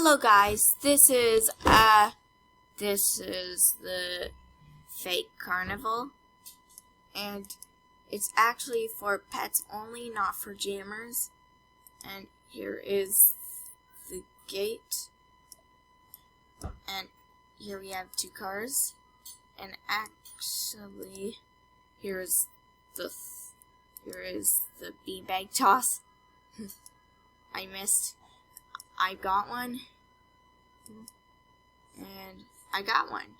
Hello guys, this is the fake carnival, and it's actually for pets only, not for jammers. And here is the gate, and here we have two cars, and actually here is the beanbag toss. I missed. I got one, and I got one.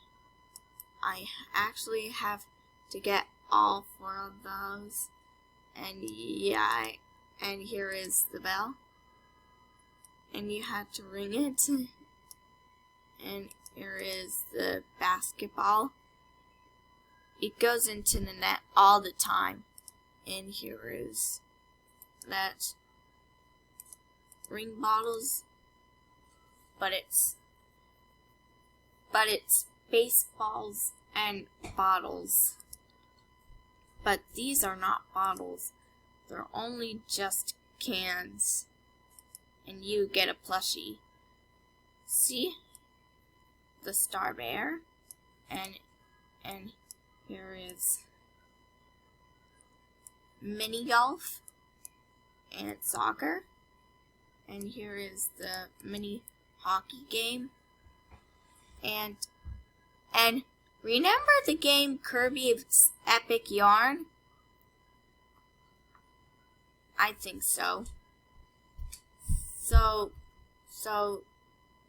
I actually have to get all 4 of those, and yeah, and here is the bell, and you have to ring it, and here is the basketball. It goes into the net all the time, and here is that ring bottles. But it's baseballs and bottles. But these are not bottles. They're only just cans. And you get a plushie. See? The Star Bear. And here is mini golf and soccer. And here is the mini hockey game, and remember the game Kirby's Epic Yarn? I think so. So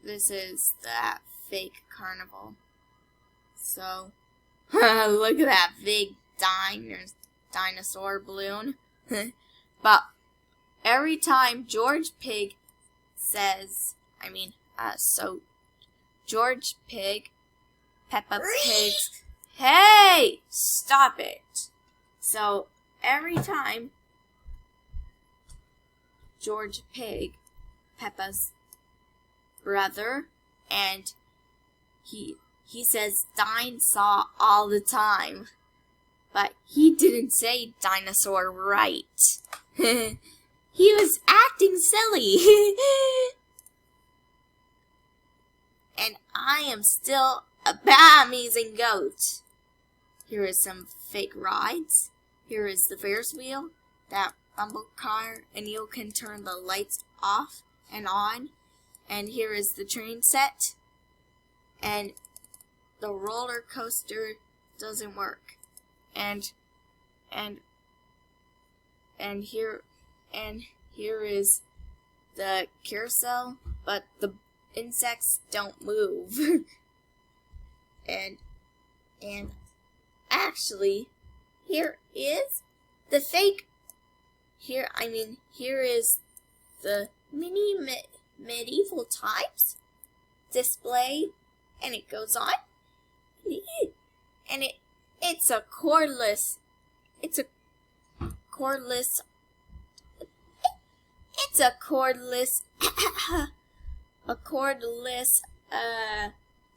this is that fake carnival. So look at that big dinosaur balloon. But every time George Pig says, so George Pig, Peppa Pig, hey, stop it. So every time George Pig, Peppa's brother, and he says dinosaur all the time, but he didn't say dinosaur right. He was acting silly. And I am still a amazing goat. Here is some fake rides. Here is the Ferris wheel, that rumble car, and you can turn the lights off and on. And here is the train set. And the roller coaster doesn't work. And here is the carousel, but the insects don't move. and actually here is the fake here is the mini medieval times display, and it goes on, and it's a cordless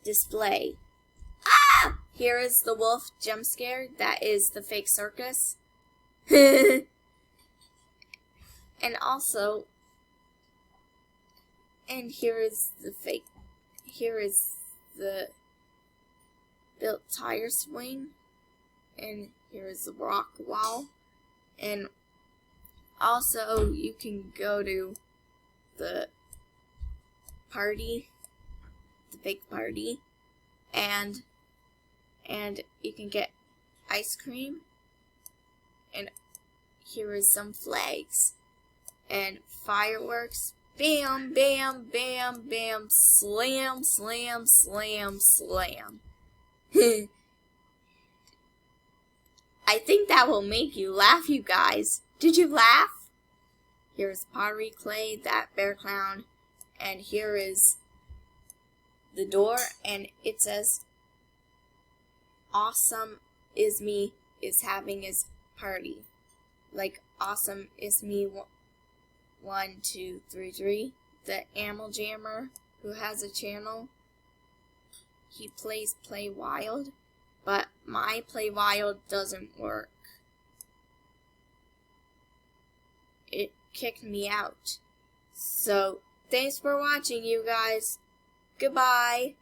display. Here is the wolf jump scare. That is the fake circus. And here is the built tire swing, and here is the rock wall, and also you can go to the big party, and you can get ice cream, and here is some flags and fireworks. Bam, bam, bam, bam, slam, slam, slam, slam. I think that will make you laugh, you guys. Did you laugh? Here's pottery clay, that bear clown, and here is the door, and it says Awesome is Me is having his party. Like Awesome is Me 1, 2, 3, 3. The Animal Jammer, who has a channel, he plays Play Wild, but my Play Wild doesn't work. It kicked me out. So thanks for watching, you guys. Goodbye.